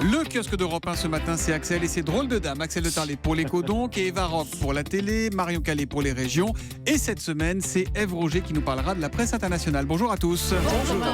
Le kiosque d'Europe 1 ce matin, c'est Axel et ses drôles de dames. Axel de Tarlet pour l'écho donc, et Eva Rock pour la télé, Marion Calais pour les régions. Et cette semaine, c'est Ève Roger qui nous parlera de la presse internationale. Bonjour à tous. Bonjour.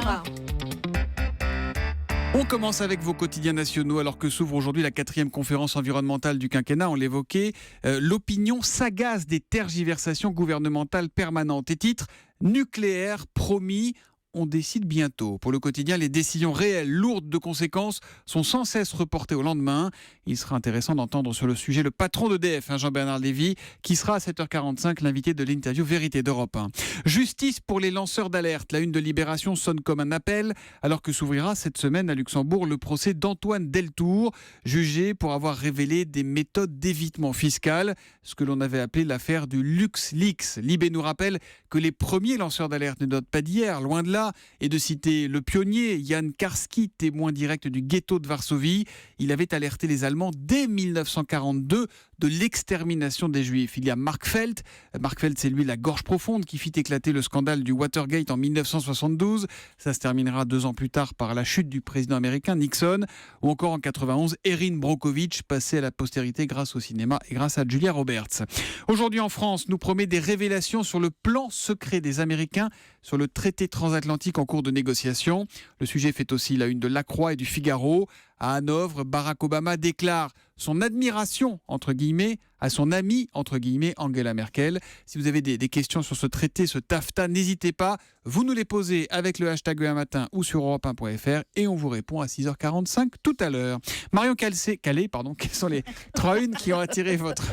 On commence avec vos quotidiens nationaux alors que s'ouvre aujourd'hui la 4e conférence environnementale du quinquennat, on l'évoquait. L'opinion s'agace des tergiversations gouvernementales permanentes. Et titre, nucléaire promis. On décide bientôt. Pour le quotidien, les décisions réelles, lourdes de conséquences, sont sans cesse reportées au lendemain. Il sera intéressant d'entendre sur le sujet le patron d'EDF, Jean-Bernard Lévy, qui sera à 7h45 l'invité de l'interview Vérité d'Europe 1. Justice pour les lanceurs d'alerte. La une de Libération sonne comme un appel, alors que s'ouvrira cette semaine à Luxembourg le procès d'Antoine Deltour, jugé pour avoir révélé des méthodes d'évitement fiscal, ce que l'on avait appelé l'affaire du LuxLeaks. Libé nous rappelle que les premiers lanceurs d'alerte ne datent pas d'hier, loin de là, et de citer le pionnier Jan Karski, témoin direct du ghetto de Varsovie. Il avait alerté les Allemands dès 1942 de l'extermination des Juifs. Il y a Mark Felt. Mark Felt, c'est lui la gorge profonde qui fit éclater le scandale du Watergate en 1972. Ça se terminera 2 ans plus tard par la chute du président américain Nixon. Ou encore en 91, Erin Brockovich, passé à la postérité grâce au cinéma et grâce à Julia Roberts. Aujourd'hui en France, nous promet des révélations sur le plan secret des Américains sur le traité transatlantique en cours de négociation. Le sujet fait aussi la une de La Croix et du Figaro. À Hanovre, Barack Obama déclare son admiration, entre guillemets, à son amie, entre guillemets, Angela Merkel. Si vous avez des questions sur ce traité, ce TAFTA, n'hésitez pas. Vous nous les posez avec le hashtag un matin ou sur europe1.fr et on vous répond à 6h45 tout à l'heure. Marion Calais, quelles sont les 3 unes qui ont attiré votre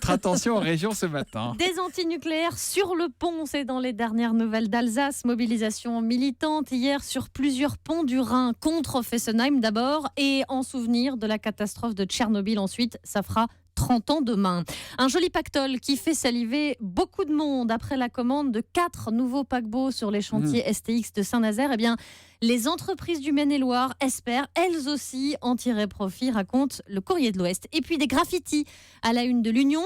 attention en région ce matin? Des antinucléaires sur le pont, c'est dans les dernières nouvelles d'Alsace. Mobilisation militante hier sur plusieurs ponts du Rhin contre Fessenheim d'abord et en souvenir de la catastrophe de Tchernobyl ensuite. Ça fera 30 ans demain. Un joli pactole qui fait saliver beaucoup de monde. Après la commande de 4 nouveaux paquebots sur les chantiers STX de Saint-Nazaire, eh bien, les entreprises du Maine-et-Loire espèrent elles aussi en tirer profit, raconte le Courrier de l'Ouest. Et puis des graffitis à la une de l'Union.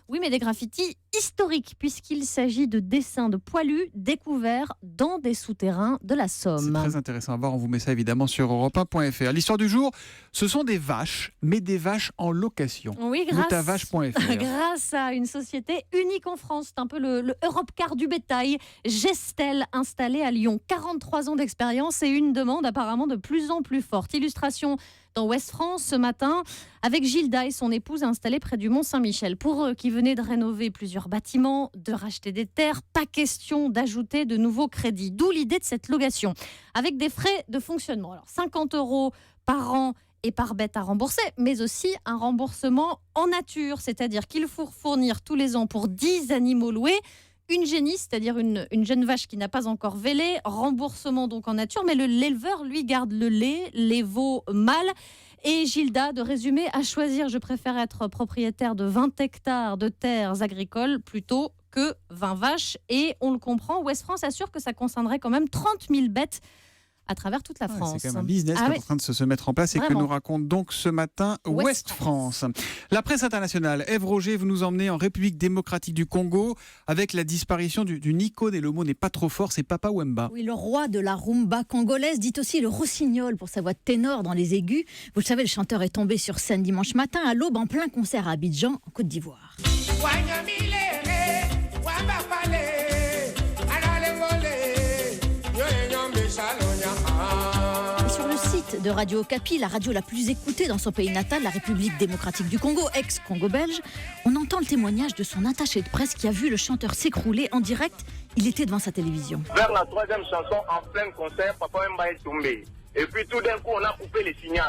Oui, mais des graffitis historiques, puisqu'il s'agit de dessins de poilus découverts dans des souterrains de la Somme. C'est très intéressant à voir, on vous met ça évidemment sur europe1.fr. L'histoire du jour, ce sont des vaches, mais des vaches en location. Oui, Notavache.fr. grâce à une société unique en France, c'est un peu le Europcar du bétail, Gestel, installé à Lyon. 43 ans d'expérience et une demande apparemment de plus en plus forte. Illustration dans Ouest France ce matin, avec Gilda et son épouse installés près du Mont-Saint-Michel. Pour eux qui venaient de rénover plusieurs bâtiments, de racheter des terres, pas question d'ajouter de nouveaux crédits. D'où l'idée de cette location, avec des frais de fonctionnement. Alors 50 € par an et par bête à rembourser, mais aussi un remboursement en nature, c'est-à-dire qu'il faut fournir tous les ans pour 10 animaux loués une génisse, c'est-à-dire une jeune vache qui n'a pas encore vélé, remboursement donc en nature, mais l'éleveur, lui, garde le lait, les veaux mâles. Et Gilda, de résumer, à choisir, je préfère être propriétaire de 20 hectares de terres agricoles plutôt que 20 vaches. Et on le comprend, Ouest France assure que ça concernerait quand même 30 000 bêtes à travers toute la France. C'est quand même un business qui est en train de se mettre en place et Vraiment. que nous raconte donc ce matin Ouest France. La presse internationale, Ève Roger, vous nous emmenez en République démocratique du Congo avec la disparition d'une icône, et le mot n'est pas trop fort, c'est Papa Wemba. Oui, le roi de la rumba congolaise, dit aussi le rossignol pour sa voix de ténor dans les aigus. Vous le savez, le chanteur est tombé sur scène dimanche matin à l'aube en plein concert à Abidjan, en Côte d'Ivoire. De Radio Okapi, la radio la plus écoutée dans son pays natal, la République démocratique du Congo, ex-Congo belge, on entend le témoignage de son attaché de presse qui a vu le chanteur s'écrouler en direct. Il était devant sa télévision. Vers la 3e chanson, en plein concert, Papa Wemba est tombé. Et puis tout d'un coup, on a coupé les signaux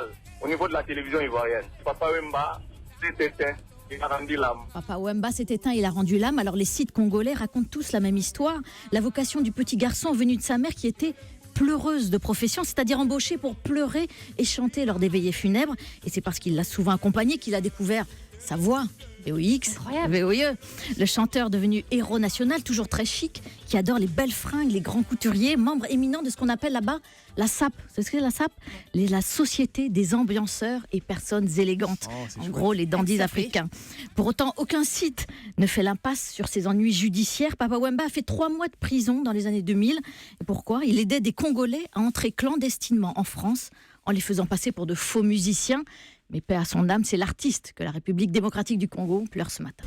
au niveau de la télévision ivoirienne. Papa Wemba s'est éteint. Il a rendu l'âme. Papa Wemba s'est éteint, il a rendu l'âme. Alors les sites congolais racontent tous la même histoire. La vocation du petit garçon venu de sa mère qui était pleureuse de profession, c'est-à-dire embauchée pour pleurer et chanter lors des veillées funèbres. Et c'est parce qu'il l'a souvent accompagnée qu'il a découvert sa voix. VOX, VOE, le chanteur devenu héros national, toujours très chic, qui adore les belles fringues, les grands couturiers, membre éminent de ce qu'on appelle là-bas la SAP. C'est ce que c'est la SAP ? La Société des ambianceurs et personnes élégantes. En gros, les dandys africains. Pour autant, aucun site ne fait l'impasse sur ses ennuis judiciaires. Papa Wemba a fait 3 mois de prison dans les années 2000. Et pourquoi ? Il aidait des Congolais à entrer clandestinement en France en les faisant passer pour de faux musiciens. Mais paix à son âme, c'est l'artiste que la République démocratique du Congo pleure ce matin.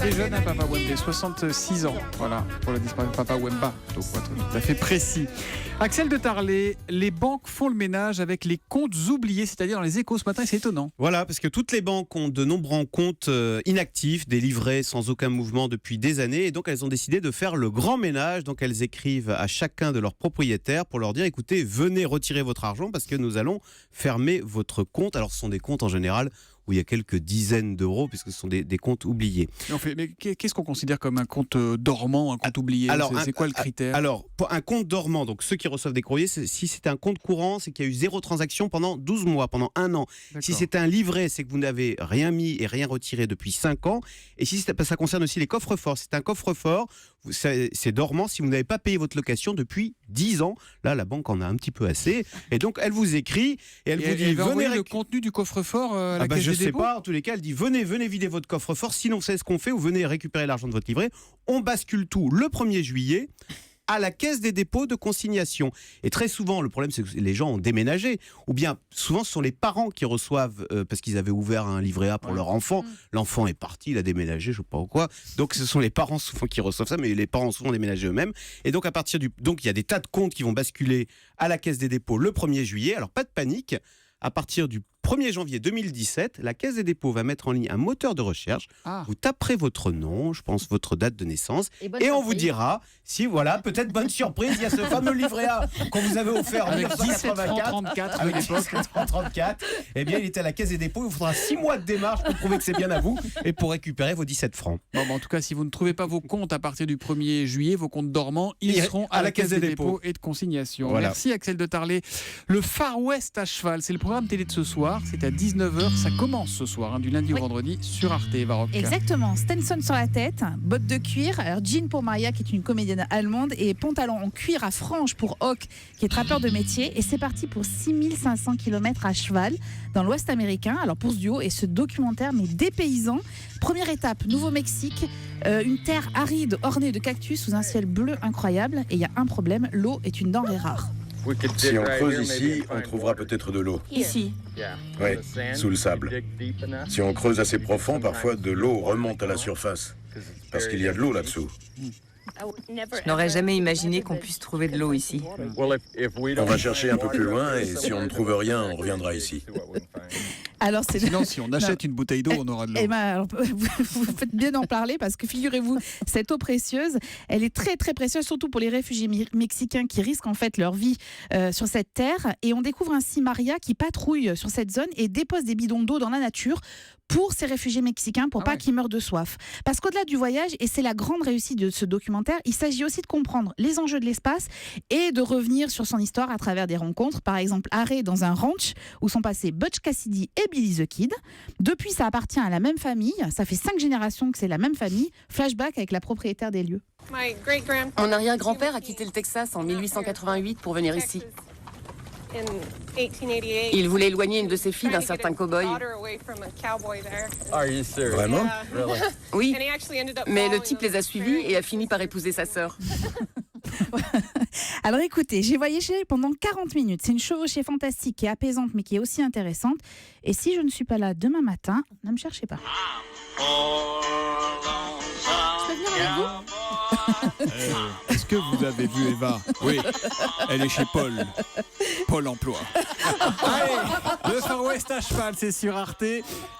Il est jeune, hein, Papa Wemba, 66 ans. Voilà, pour le disparaître Papa Wemba, donc pour être tout à fait précis. Axel de Tarlé, les banques font le ménage avec les comptes oubliés, c'est-à-dire dans les Échos ce matin, et c'est étonnant. Voilà, parce que toutes les banques ont de nombreux comptes inactifs, des livrets sans aucun mouvement depuis des années, et donc elles ont décidé de faire le grand ménage. Donc elles écrivent à chacun de leurs propriétaires pour leur dire, écoutez, venez retirer votre argent parce que nous allons fermer votre compte. Alors ce sont des comptes en général où il y a quelques dizaines d'euros, puisque ce sont des comptes oubliés. Mais qu'est-ce qu'on considère comme un compte dormant, un compte oublié ? C'est quoi le critère ? Alors, pour un compte dormant, donc ceux qui reçoivent des courriers, si c'est un compte courant, c'est qu'il y a eu 0 transaction pendant 12 mois, pendant 1 an. D'accord. Si c'est un livret, c'est que vous n'avez rien mis et rien retiré depuis 5 ans. Et si ça concerne aussi les coffres-forts, c'est un coffre-fort, c'est dormant si vous n'avez pas payé votre location depuis 10 ans. Là, la banque en a un petit peu assez. Et donc, elle vous écrit et elle vous dit... venez le contenu du coffre-fort à la caisse des dépôts ? Je sais pas, en tous les cas, elle dit venez vider votre coffre-fort, sinon vous savez ce qu'on fait, ou venez récupérer l'argent de votre livret. On bascule tout le 1er juillet à la caisse des dépôts de consignation. Et très souvent, le problème, c'est que les gens ont déménagé, ou bien souvent ce sont les parents qui reçoivent, parce qu'ils avaient ouvert un livret A pour leur enfant. L'enfant est parti, il a déménagé, je ne sais pas quoi. Donc ce sont les parents souvent qui reçoivent ça, mais les parents ont souvent déménagé eux-mêmes. Et donc donc il y a des tas de comptes qui vont basculer à la caisse des dépôts le 1er juillet. Alors pas de panique, à partir du 1er janvier 2017, la Caisse des dépôts va mettre en ligne un moteur de recherche. Vous taperez votre nom, je pense votre date de naissance, et on vous dira si, voilà, peut-être bonne surprise, il y a ce fameux livret A qu'on vous avait offert en 1934, avec 17,34 €. Eh bien, il était à la Caisse des dépôts. Il vous faudra 6 mois de démarche pour prouver que c'est bien à vous et pour récupérer vos 17 francs. Bon, en tout cas, si vous ne trouvez pas vos comptes à partir du 1er juillet, vos comptes dormants, ils seront à la Caisse des dépôts et de consignation. Voilà. Merci Axel de Tarlé. Le Far West à cheval, c'est le programme télé de ce soir. C'est à 19h. Ça commence ce soir, du lundi au vendredi sur Arte. Baroque. Exactement. Stenson sur la tête, bottes de cuir, alors jean pour Maria qui est une comédienne allemande et pantalon en cuir à franges pour Hawk qui est trappeur de métier. Et c'est parti pour 6500 km à cheval dans l'Ouest américain. Alors pour ce duo et ce documentaire, mais dépaysant. Première étape, Nouveau-Mexique, une terre aride ornée de cactus sous un ciel bleu incroyable. Et il y a un problème, l'eau est une denrée rare. Si on creuse ici, on trouvera peut-être de l'eau. Ici. Oui, sous le sable. Si on creuse assez profond, parfois de l'eau remonte à la surface. Parce qu'il y a de l'eau là-dessous. Je n'aurais jamais imaginé qu'on puisse trouver de l'eau ici. On va chercher un peu plus loin et si on ne trouve rien, on reviendra ici. Alors sinon, si on achète une bouteille d'eau, on aura de l'eau. Vous faites bien d'en parler parce que figurez-vous, cette eau précieuse, elle est très très précieuse, surtout pour les réfugiés mexicains qui risquent en fait leur vie sur cette terre. Et on découvre ainsi Maria qui patrouille sur cette zone et dépose des bidons d'eau dans la nature pour ces réfugiés mexicains, pour pas qu'ils meurent de soif. Parce qu'au-delà du voyage, et c'est la grande réussite de ce documentaire, il s'agit aussi de comprendre les enjeux de l'espace et de revenir sur son histoire à travers des rencontres. Par exemple, arrêt dans un ranch où sont passés Butch Cassidy et Billy the Kid. Depuis, ça appartient à la même famille. Ça fait 5 générations que c'est la même famille. Flashback avec la propriétaire des lieux. Mon arrière-grand-père a quitté le Texas en 1888 pour venir ici. Il voulait éloigner une de ses filles d'un certain cow-boy. Vraiment ? Oui, mais le type les a suivis et a fini par épouser sa sœur. Alors écoutez, j'ai voyagé pendant 40 minutes. C'est une chevauchée fantastique qui est apaisante mais qui est aussi intéressante. Et si je ne suis pas là demain matin, ne me cherchez pas. Je peux venir avec vous ? Est-ce que vous avez vu Eva ? Oui, elle est chez Pôle emploi. Allez, le Far West à cheval, c'est sur Arte.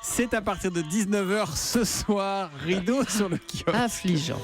C'est à partir de 19h ce soir. Rideau sur le kiosque. Affligeant.